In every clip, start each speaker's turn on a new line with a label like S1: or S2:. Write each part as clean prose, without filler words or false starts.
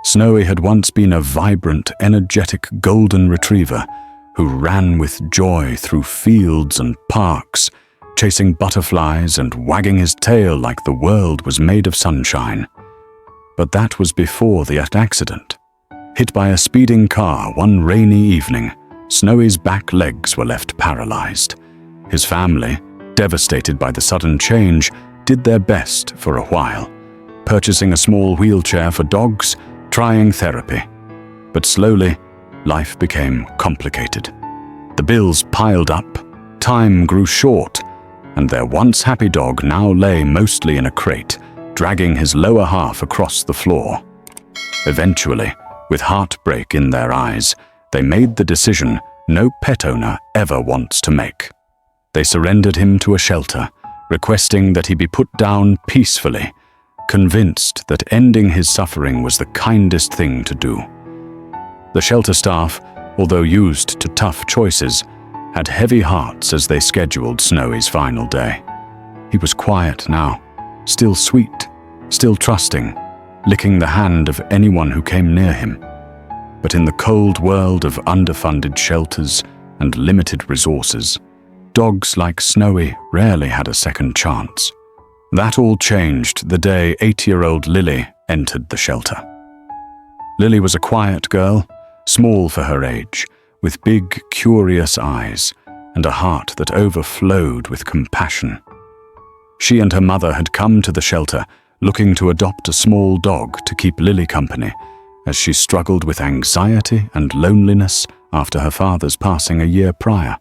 S1: Snowy had once been a vibrant, energetic golden retriever who ran with joy through fields and parks, chasing butterflies and wagging his tail like the world was made of sunshine. But that was before the accident. Hit by a speeding car one rainy evening, Snowy's back legs were left paralyzed. His family, devastated by the sudden change, did their best for a while, purchasing a small wheelchair for dogs, trying therapy. But slowly, life became complicated. The bills piled up, time grew short, and their once happy dog now lay mostly in a crate, dragging his lower half across the floor. Eventually, with heartbreak in their eyes, they made the decision no pet owner ever wants to make. They surrendered him to a shelter, requesting that he be put down peacefully, convinced that ending his suffering was the kindest thing to do. The shelter staff, although used to tough choices, had heavy hearts as they scheduled Snowy's final day. He was quiet now, still sweet, still trusting, licking the hand of anyone who came near him. But in the cold world of underfunded shelters and limited resources, dogs like Snowy rarely had a second chance. That all changed the day 8-year-old Lily entered the shelter. Lily was a quiet girl, small for her age, with big, curious eyes and a heart that overflowed with compassion. She and her mother had come to the shelter looking to adopt a small dog to keep Lily company as she struggled with anxiety and loneliness after her father's passing a year prior.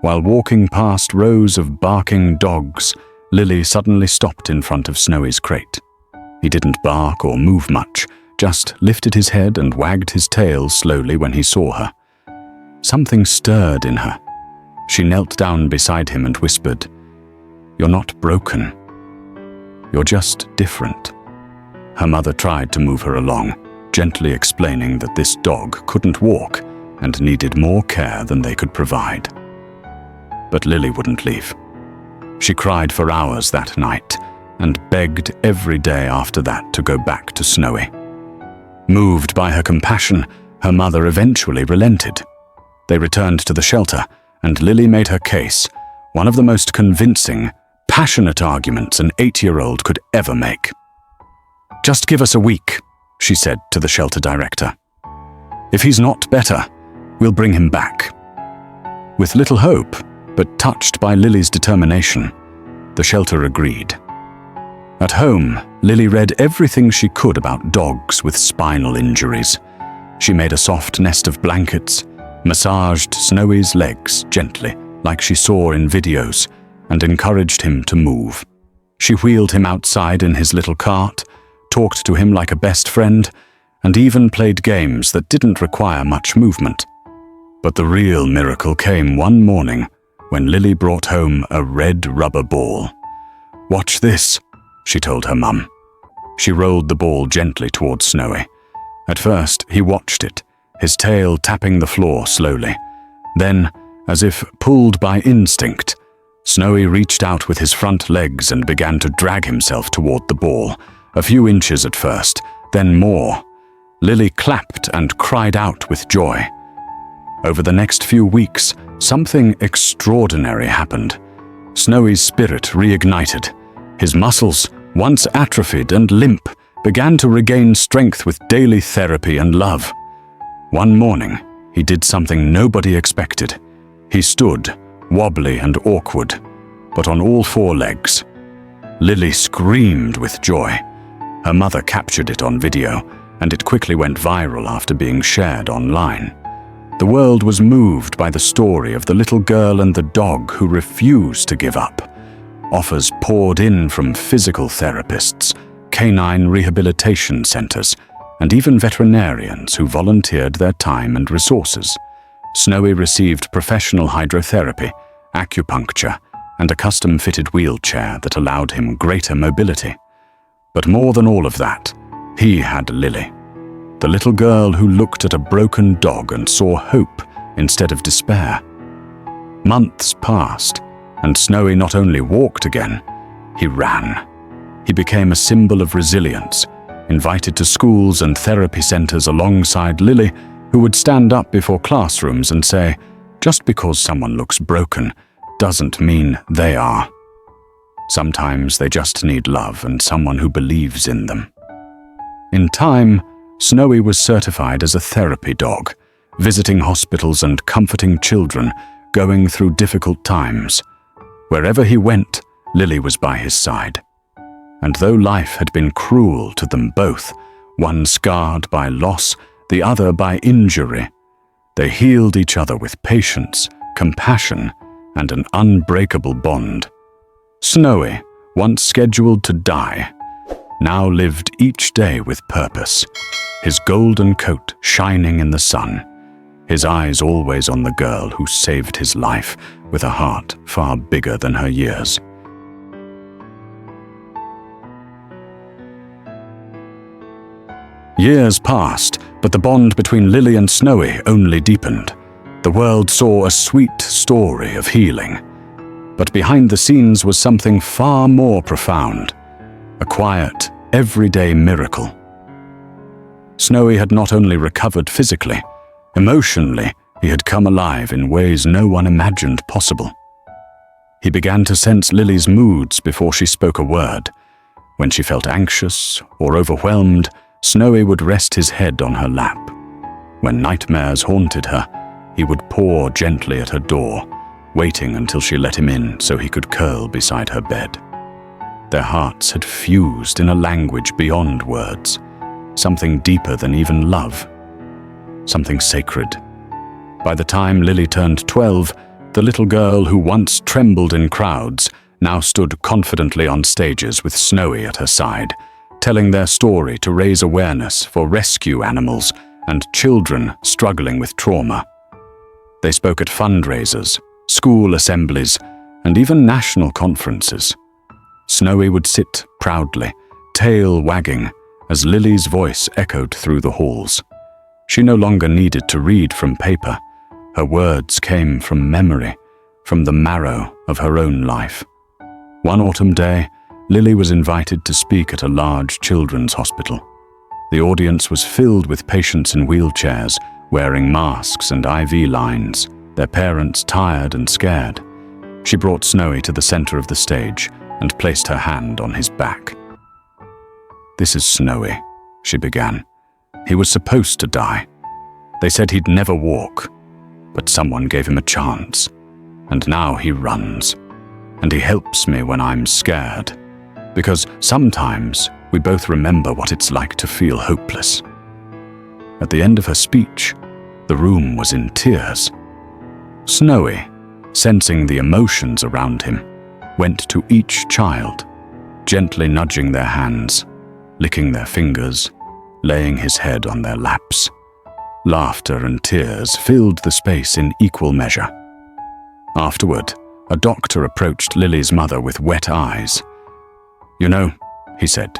S1: While walking past rows of barking dogs, Lily suddenly stopped in front of Snowy's crate. He didn't bark or move much, just lifted his head and wagged his tail slowly when he saw her. Something stirred in her. She knelt down beside him and whispered, "You're not broken. You're just different." Her mother tried to move her along, gently explaining that this dog couldn't walk and needed more care than they could provide. But Lily wouldn't leave. She cried for hours that night and begged every day after that to go back to Snowy. Moved by her compassion, her mother eventually relented. They returned to the shelter, and Lily made her case, one of the most convincing, passionate arguments an 8-year-old could ever make. "Just give us a week," she said to the shelter director. "If he's not better, we'll bring him back." With little hope, but touched by Lily's determination, the shelter agreed. At home, Lily read everything she could about dogs with spinal injuries. She made a soft nest of blankets, massaged Snowy's legs gently, like she saw in videos, and encouraged him to move. She wheeled him outside in his little cart, talked to him like a best friend, and even played games that didn't require much movement. But the real miracle came one morning when Lily brought home a red rubber ball. "Watch this," she told her mum. She rolled the ball gently towards Snowy. At first, he watched it, his tail tapping the floor slowly. Then, as if pulled by instinct, Snowy reached out with his front legs and began to drag himself toward the ball, a few inches at first, then more. Lily clapped and cried out with joy. Over the next few weeks, something extraordinary happened. Snowy's spirit reignited. His muscles, once atrophied and limp, began to regain strength with daily therapy and love. One morning, he did something nobody expected. He stood, wobbly and awkward, but on all 4 legs. Lily screamed with joy. Her mother captured it on video, and it quickly went viral after being shared online. The world was moved by the story of the little girl and the dog who refused to give up. Offers poured in from physical therapists, canine rehabilitation centers, and even veterinarians who volunteered their time and resources. Snowy received professional hydrotherapy, acupuncture, and a custom-fitted wheelchair that allowed him greater mobility. But more than all of that, he had Lily, the little girl who looked at a broken dog and saw hope instead of despair. Months passed, and Snowy not only walked again, he ran. He became a symbol of resilience, invited to schools and therapy centers alongside Lily, who would stand up before classrooms and say, "Just because someone looks broken doesn't mean they are. Sometimes they just need love and someone who believes in them." In time, Snowy was certified as a therapy dog, visiting hospitals and comforting children going through difficult times. Wherever he went, Lily was by his side. And though life had been cruel to them both, one scarred by loss, the other by injury, they healed each other with patience, compassion, and an unbreakable bond. Snowy, once scheduled to die, now lived each day with purpose, his golden coat shining in the sun, his eyes always on the girl who saved his life with a heart far bigger than her years. Years passed, but the bond between Lily and Snowy only deepened. The world saw a sweet story of healing. But behind the scenes was something far more profound, a quiet, everyday miracle. Snowy had not only recovered physically, emotionally, he had come alive in ways no one imagined possible. He began to sense Lily's moods before she spoke a word. When she felt anxious or overwhelmed, Snowy would rest his head on her lap. When nightmares haunted her, he would paw gently at her door, waiting until she let him in so he could curl beside her bed. Their hearts had fused in a language beyond words, something deeper than even love, something sacred. By the time Lily turned 12, the little girl who once trembled in crowds now stood confidently on stages with Snowy at her side, telling their story to raise awareness for rescue animals and children struggling with trauma. They spoke at fundraisers, school assemblies, and even national conferences. Snowy would sit proudly, tail wagging, as Lily's voice echoed through the halls. She no longer needed to read from paper. Her words came from memory, from the marrow of her own life. One autumn day, Lily was invited to speak at a large children's hospital. The audience was filled with patients in wheelchairs, wearing masks and IV lines, their parents tired and scared. She brought Snowy to the center of the stage and placed her hand on his back. "This is Snowy," she began. "He was supposed to die. They said he'd never walk, but someone gave him a chance. And now he runs. And he helps me when I'm scared. Because sometimes we both remember what it's like to feel hopeless." At the end of her speech, the room was in tears. Snowy, sensing the emotions around him, went to each child, gently nudging their hands, licking their fingers, laying his head on their laps. Laughter and tears filled the space in equal measure. Afterward, a doctor approached Lily's mother with wet eyes. "You know," he said,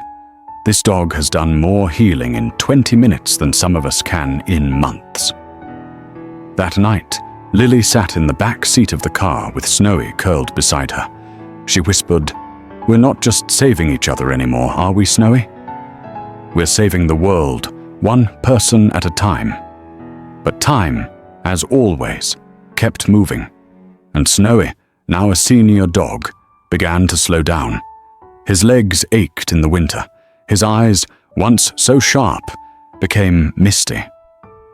S1: "this dog has done more healing in 20 minutes than some of us can in months." That night, Lily sat in the back seat of the car with Snowy curled beside her. She whispered, "We're not just saving each other anymore, are we, Snowy? We're saving the world, one person at a time." But time, as always, kept moving, and Snowy, now a senior dog, began to slow down. His legs ached in the winter. His eyes, once so sharp, became misty.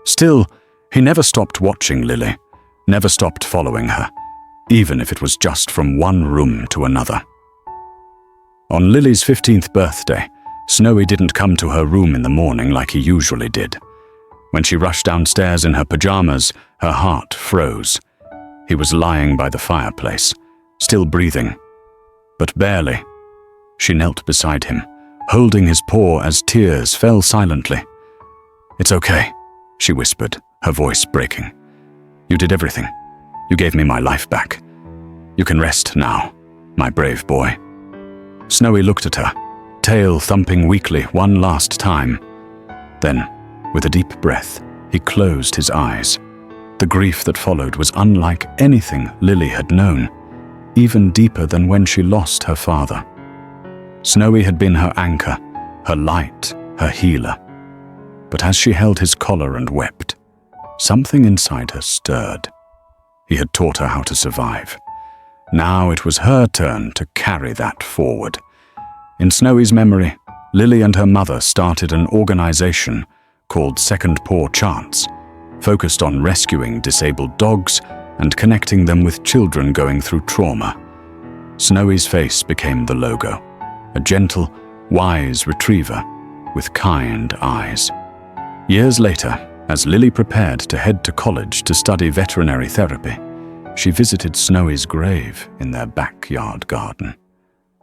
S1: Still, he never stopped watching Lily, never stopped following her, even if it was just from one room to another. On Lily's 15th birthday, Snowy didn't come to her room in the morning like he usually did. When she rushed downstairs in her pajamas, her heart froze. He was lying by the fireplace, still breathing, but barely. She knelt beside him, holding his paw as tears fell silently. "It's okay," she whispered, her voice breaking. "You did everything. You gave me my life back. You can rest now, my brave boy." Snowy looked at her, tail thumping weakly one last time. Then, with a deep breath, he closed his eyes. The grief that followed was unlike anything Lily had known, even deeper than when she lost her father. Snowy had been her anchor, her light, her healer. But as she held his collar and wept, something inside her stirred. He had taught her how to survive. Now it was her turn to carry that forward. In Snowy's memory, Lily and her mother started an organization called Second Paw Chance, focused on rescuing disabled dogs and connecting them with children going through trauma. Snowy's face became the logo, a gentle, wise retriever with kind eyes. Years later, as Lily prepared to head to college to study veterinary therapy, she visited Snowy's grave in their backyard garden.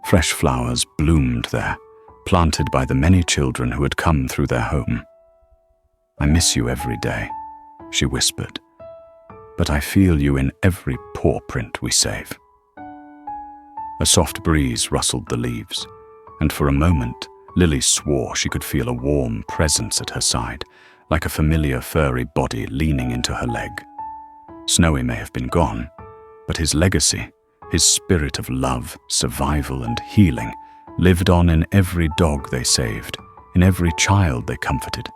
S1: Fresh flowers bloomed there, planted by the many children who had come through their home. "I miss you every day," she whispered, "but I feel you in every paw print we save." A soft breeze rustled the leaves, and for a moment, Lily swore she could feel a warm presence at her side, like a familiar furry body leaning into her leg. Snowy may have been gone, but his legacy, his spirit of love, survival, and healing, lived on in every dog they saved, in every child they comforted,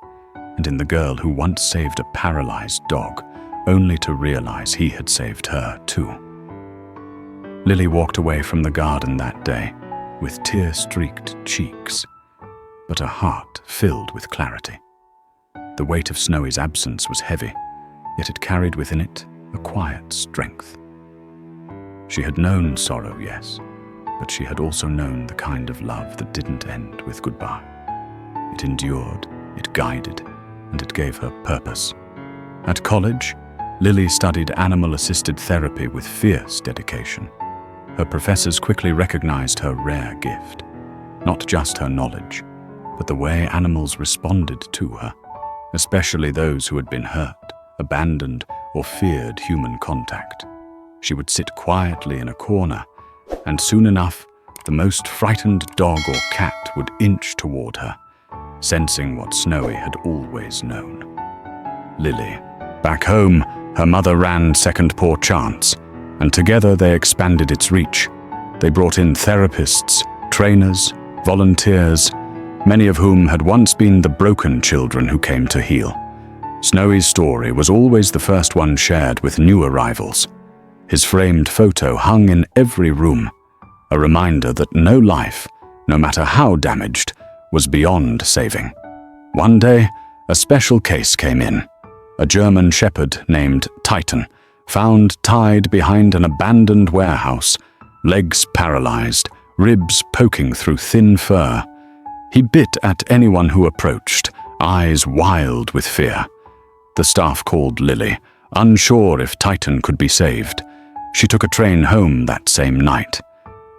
S1: and in the girl who once saved a paralyzed dog, only to realize he had saved her too. Lily walked away from the garden that day, with tear-streaked cheeks, but a heart filled with clarity. The weight of Snowy's absence was heavy, yet it carried within it a quiet strength. She had known sorrow, yes, but she had also known the kind of love that didn't end with goodbye. It endured, it guided, and it gave her purpose. At college, Lily studied animal-assisted therapy with fierce dedication. Her professors quickly recognized her rare gift, not just her knowledge, but the way animals responded to her, especially those who had been hurt, abandoned, or feared human contact. She would sit quietly in a corner, and soon enough, the most frightened dog or cat would inch toward her, sensing what Snowy had always known. Lily. Back home, her mother ran Second Paw Chance, and together they expanded its reach. They brought in therapists, trainers, volunteers, many of whom had once been the broken children who came to heal. Snowy's story was always the first one shared with new arrivals. His framed photo hung in every room, a reminder that no life, no matter how damaged, was beyond saving. One day, a special case came in. A German shepherd named Titan, found tied behind an abandoned warehouse, legs paralyzed, ribs poking through thin fur. He bit at anyone who approached, eyes wild with fear. The staff called Lily, unsure if Titan could be saved. She took a train home that same night.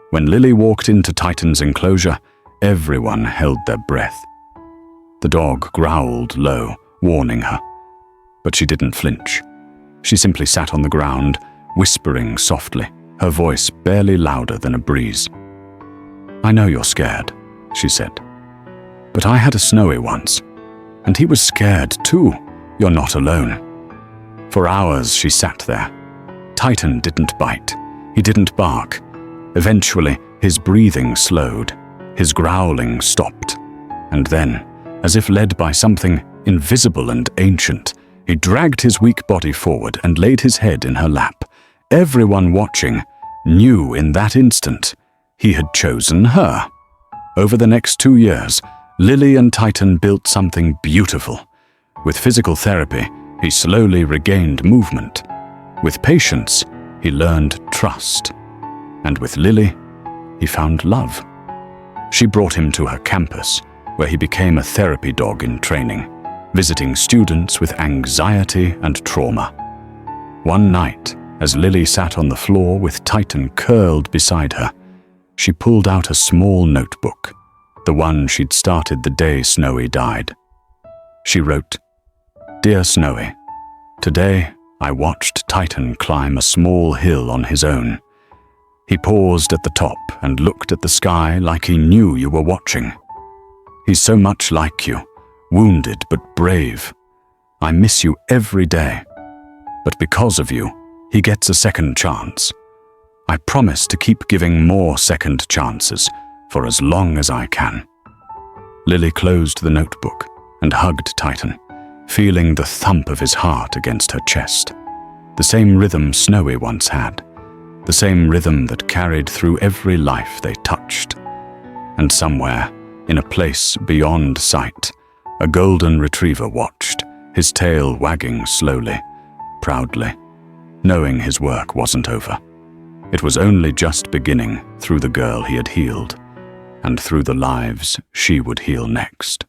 S1: When Lily walked into Titan's enclosure, everyone held their breath. The dog growled low, warning her. But she didn't flinch. She simply sat on the ground, whispering softly, her voice barely louder than a breeze. "I know you're scared," she said. "But I had a Snowy once, and he was scared too. You're not alone." For hours she sat there. Titan didn't bite. He didn't bark. Eventually, his breathing slowed. His growling stopped. And then, as if led by something invisible and ancient, he dragged his weak body forward and laid his head in her lap. Everyone watching knew in that instant he had chosen her. Over the next 2 years, Lily and Titan built something beautiful. With physical therapy, he slowly regained movement. With patience, he learned trust. And with Lily, he found love. She brought him to her campus, where he became a therapy dog in training, visiting students with anxiety and trauma. One night, as Lily sat on the floor with Titan curled beside her, she pulled out a small notebook, the one she'd started the day Snowy died. She wrote, "Dear Snowy, today I watched Titan climb a small hill on his own. He paused at the top and looked at the sky like he knew you were watching. He's so much like you, wounded but brave. I miss you every day. But because of you, he gets a second chance. I promise to keep giving more second chances for as long as I can." Lily closed the notebook and hugged Titan, feeling the thump of his heart against her chest. The same rhythm Snowy once had, the same rhythm that carried through every life they touched. And somewhere, in a place beyond sight, a golden retriever watched, his tail wagging slowly, proudly, knowing his work wasn't over. It was only just beginning through the girl he had healed, and through the lives she would heal next.